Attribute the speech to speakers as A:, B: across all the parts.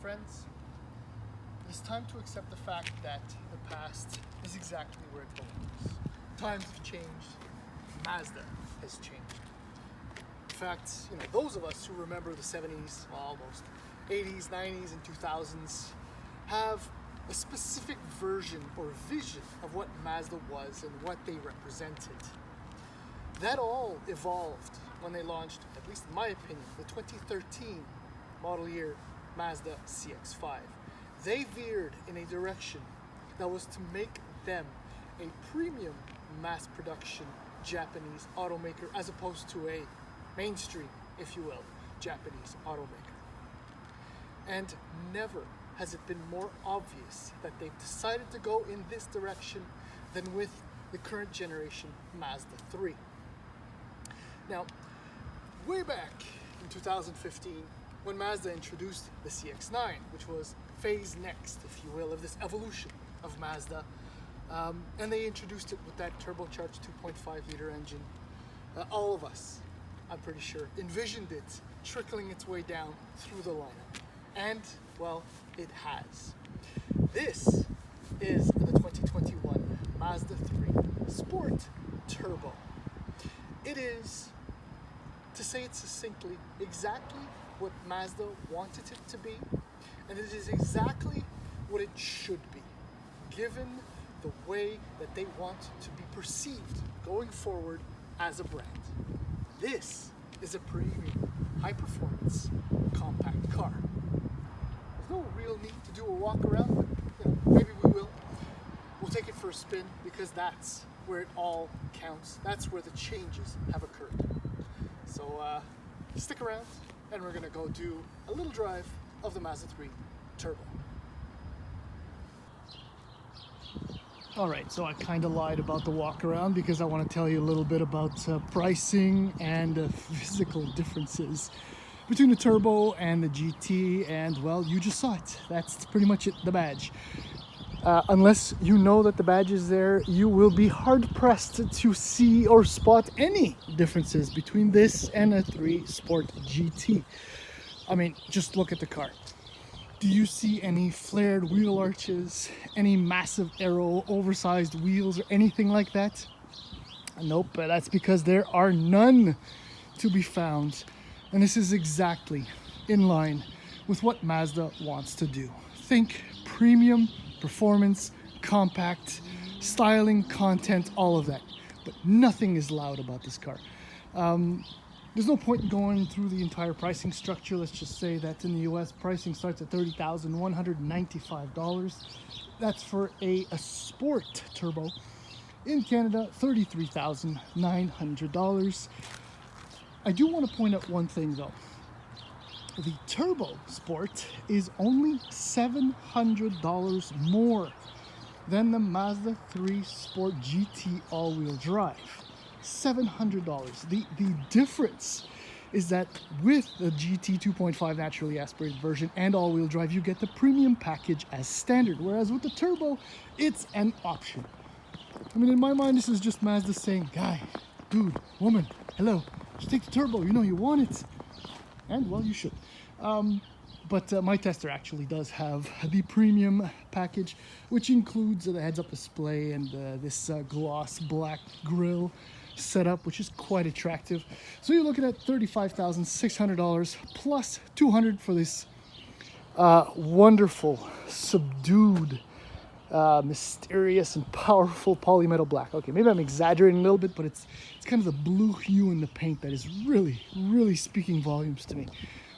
A: Friends, it's time to accept the fact that the past is exactly where it belongs. Times have changed. Mazda has changed. In fact, those of us who remember the 70s, well, almost 80s, 90s, and 2000s have a specific version or vision of what Mazda was and what they represented. That all evolved when they launched, at least in my opinion, the 2013 model year Mazda CX-5. They veered in a direction that was to make them a premium mass production Japanese automaker as opposed to a mainstream, if you will, Japanese automaker. And never has it been more obvious that they've decided to go in this direction than with the current generation Mazda 3. Now, way back in 2015, when Mazda introduced the CX-9, which was phase next, if you will, of this evolution of Mazda, and they introduced it with that turbocharged 2.5-liter engine, all of us, I'm pretty sure, envisioned it trickling its way down through the lineup. And, well, it has. This is the 2021 Mazda 3 Sport Turbo. It is, to say it succinctly, exactly what Mazda wanted it to be, and it is exactly what it should be, given the way that they want to be perceived going forward as a brand. This is a premium, high-performance, compact car. There's no real need to do a walk around, but maybe we will. We'll take it for a spin because that's where it all counts. That's where the changes have occurred. So stick around, and we're gonna go do a little drive of the Mazda 3 Turbo. All right, so I kind of lied about the walk around because I want to tell you a little bit about pricing and physical differences between the Turbo and the GT, and well, you just saw it. That's pretty much it, the badge. Unless you know that the badge is there, you will be hard-pressed to see or spot any differences between this and a 3 Sport GT. I mean, just look at the car. Do you see any flared wheel arches, any massive aero, oversized wheels, or anything like that? Nope, but that's because there are none to be found. And this is exactly in line with what Mazda wants to do. Think premium, performance, compact, styling, content, all of that. But nothing is loud about this car. There's no point in going through the entire pricing structure. Let's just say that in the US, pricing starts at $30,195. That's for a Sport Turbo. In Canada, $33,900. I do want to point out one thing though. The Turbo Sport is only $700 more than the Mazda 3 Sport GT all-wheel drive. $700. The difference is that with the GT 2.5 naturally aspirated version and all-wheel drive, you get the premium package as standard, whereas with the Turbo, it's an option. I mean, in my mind, this is just Mazda saying, guy, dude, woman, hello, just take the Turbo, you want it. And, well, you should. But my tester actually does have the premium package, which includes the heads-up display and this gloss black grille setup, which is quite attractive. So you're looking at $35,600 plus $200 for this wonderful, subdued, mysterious, and powerful polymetal black. Okay, maybe I'm exaggerating a little bit, but it's kind of the blue hue in the paint that is really, really speaking volumes to me.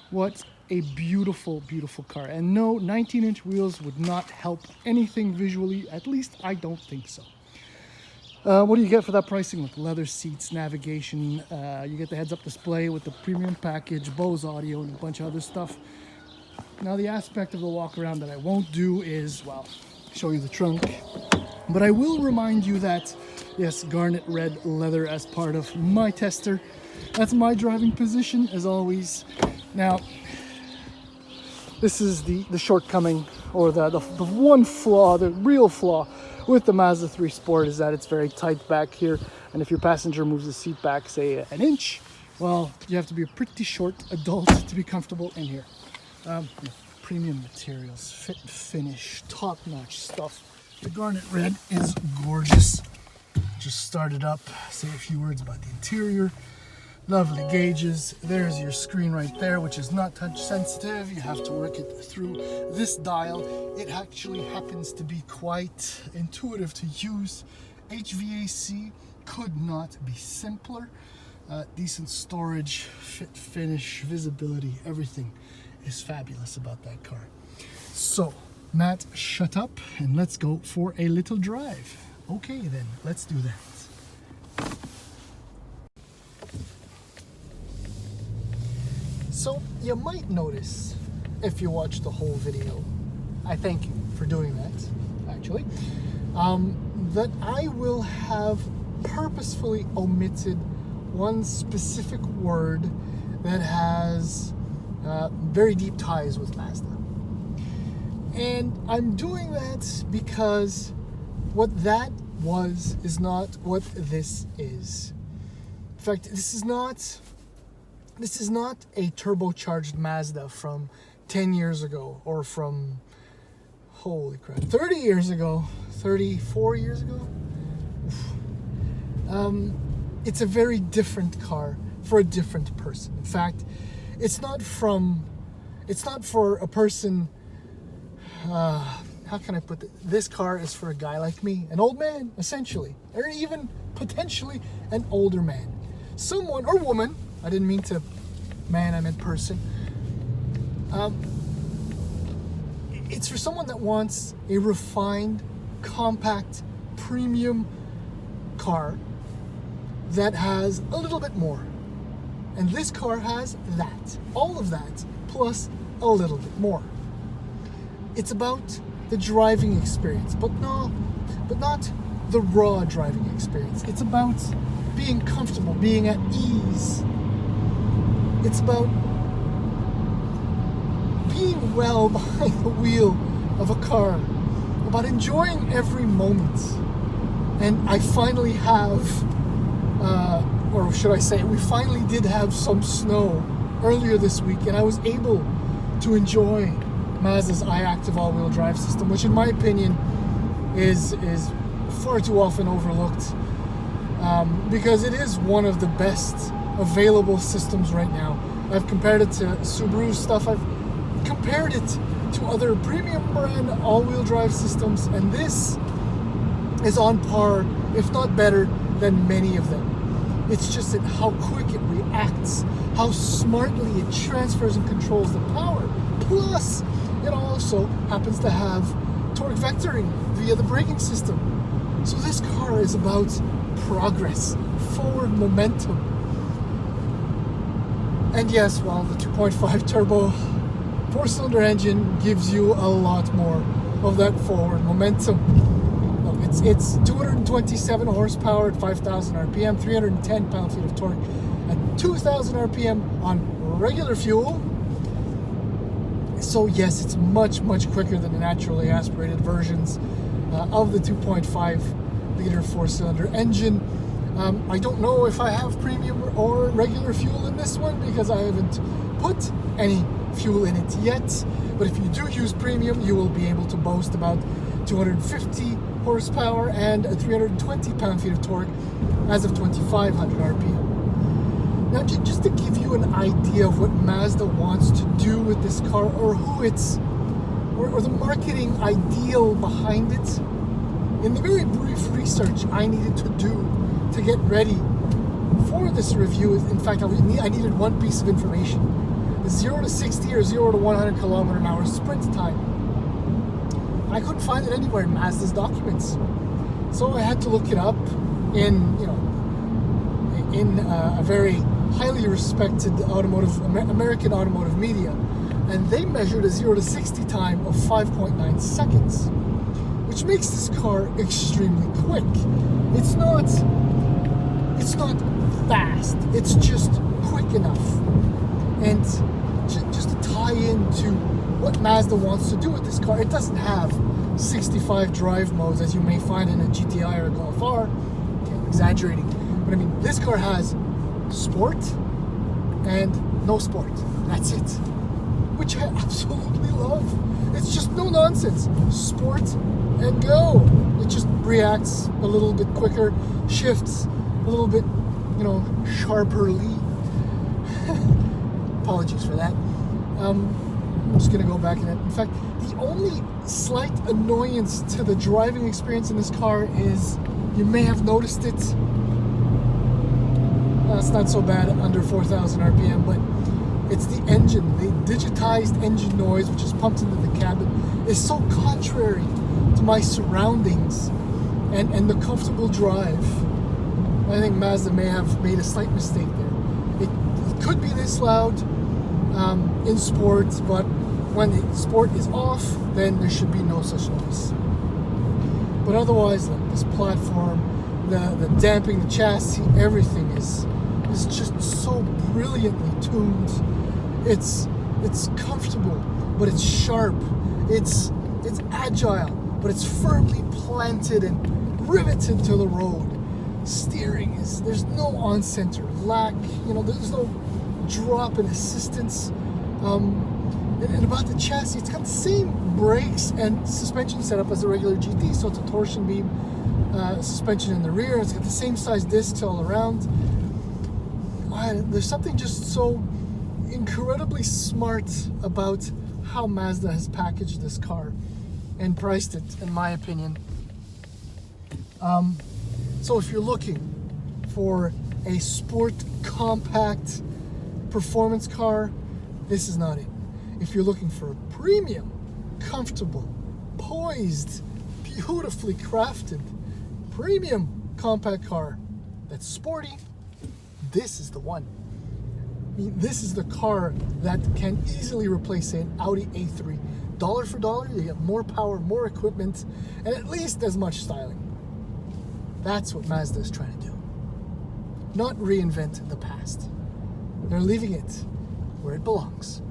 A: What a beautiful, beautiful car. And no, 19-inch wheels would not help anything visually. At least I don't think so. What do you get for that pricing? Like leather seats, navigation, you get the heads-up display with the premium package, Bose audio, and a bunch of other stuff. Now, the aspect of the walk-around that I won't do is, well, show you the trunk. But I will remind you that, yes, garnet red leather as part of my tester. That's my driving position, as always. Now, this is the shortcoming, or the one flaw, the real flaw with the Mazda 3 Sport is that it's very tight back here. And if your passenger moves the seat back, say, an inch, well, you have to be a pretty short adult to be comfortable in here. premium materials, fit and finish, top-notch stuff. The garnet red is gorgeous. Just start it up, say a few words about the interior. Lovely gauges. There's your screen right there, which is not touch sensitive. You have to work it through this dial. It actually happens to be quite intuitive to use. HVAC could not be simpler. Decent storage, fit, finish, visibility, everything is fabulous about that car. So, Matt, shut up and let's go for a little drive. Okay then, let's do that. So, you might notice, if you watch the whole video, I thank you for doing that, actually, that I will have purposefully omitted one specific word that has very deep ties with Mazda. And I'm doing that because what that was is not what this is. In fact, this is not a turbocharged Mazda from 10 years ago or from, holy crap, 30 years ago, 34 years ago. It's a very different car for a different person. In fact, it's not for a person, how can I put it? This car is for a guy like me, an old man, essentially, or even potentially an older man. Someone, or woman, I didn't mean to, man, I meant person. It's for someone that wants a refined, compact, premium car that has a little bit more. And this car has that. All of that, plus a little bit more. It's about the driving experience, but not the raw driving experience. It's about being comfortable, being at ease. It's about being well behind the wheel of a car, about enjoying every moment. And I finally have, or should I say, we finally did have some snow earlier this week, and I was able to enjoy Mazda's iActive all-wheel drive system, which in my opinion is far too often overlooked, because it is one of the best available systems right now. I've compared it to Subaru's stuff. I've compared it to other premium brand all-wheel drive systems, and this is on par, if not better, than many of them. It's just that how quick it reacts, how smartly it transfers and controls the power. Plus, it also happens to have torque vectoring via the braking system. So this car is about progress, forward momentum. And yes, well, the 2.5 turbo 4-cylinder engine gives you a lot more of that forward momentum. Look, it's 227 horsepower at 5,000 RPM, 310 pound-feet of torque at 2,000 RPM on regular fuel. So yes, it's much, much quicker than the naturally aspirated versions of the 2.5 liter 4-cylinder engine. I don't know if I have premium or regular fuel in this one because I haven't put any fuel in it yet. But if you do use premium, you will be able to boast about 250 horsepower and 320 pound-feet of torque as of 2,500 RPM. Now, just to give you an idea of what Mazda wants to do with this car, or who it's, or the marketing ideal behind it, in the very brief research I needed to do to get ready for this review, in fact, I needed one piece of information: the 0 to 60 or 0 to 100 kilometer an hour sprint time. I couldn't find it anywhere in Mazda's documents, so I had to look it up in a very highly respected American automotive media, and they measured a 0 to 60 time of 5.9 seconds, which makes this car extremely quick. It's not fast, it's just quick enough. And just to tie into what Mazda wants to do with this car, it doesn't have 65 drive modes as you may find in a GTI or a Golf R. Okay, I'm exaggerating, but I mean, this car has sport and no sport. That's it. which I absolutely love. It's just no nonsense. Sport and go. It just reacts a little bit quicker, shifts a little bit, sharperly. Apologies for that. I'm just gonna go back in it. In fact, the only slight annoyance to the driving experience in this car is, you may have noticed it. It's not so bad under 4,000 RPM, but it's the engine. The digitized engine noise, which is pumped into the cabin, is so contrary to my surroundings and the comfortable drive. I think Mazda may have made a slight mistake there. It could be this loud in sport, but when the sport is off, then there should be no such noise. But otherwise, look, this platform, the damping, the chassis, everything is just so brilliantly tuned. It's comfortable, but it's sharp. It's agile, but it's firmly planted and riveted to the road. Steering there's no on-center lack. There's no drop in assistance. And about the chassis, it's got the same brakes and suspension setup as a regular GT, so it's a torsion beam suspension in the rear. It's got the same size discs all around. There's something just so incredibly smart about how Mazda has packaged this car and priced it, in my opinion. So if you're looking for a sport, compact performance car, this is not it. If you're looking for a premium, comfortable, poised, beautifully crafted, premium compact car that's sporty, this is the one. I mean, this is the car that can easily replace, say, an Audi A3. Dollar for dollar, you get more power, more equipment, and at least as much styling. That's what Mazda is trying to do. Not reinvent the past. They're leaving it where it belongs.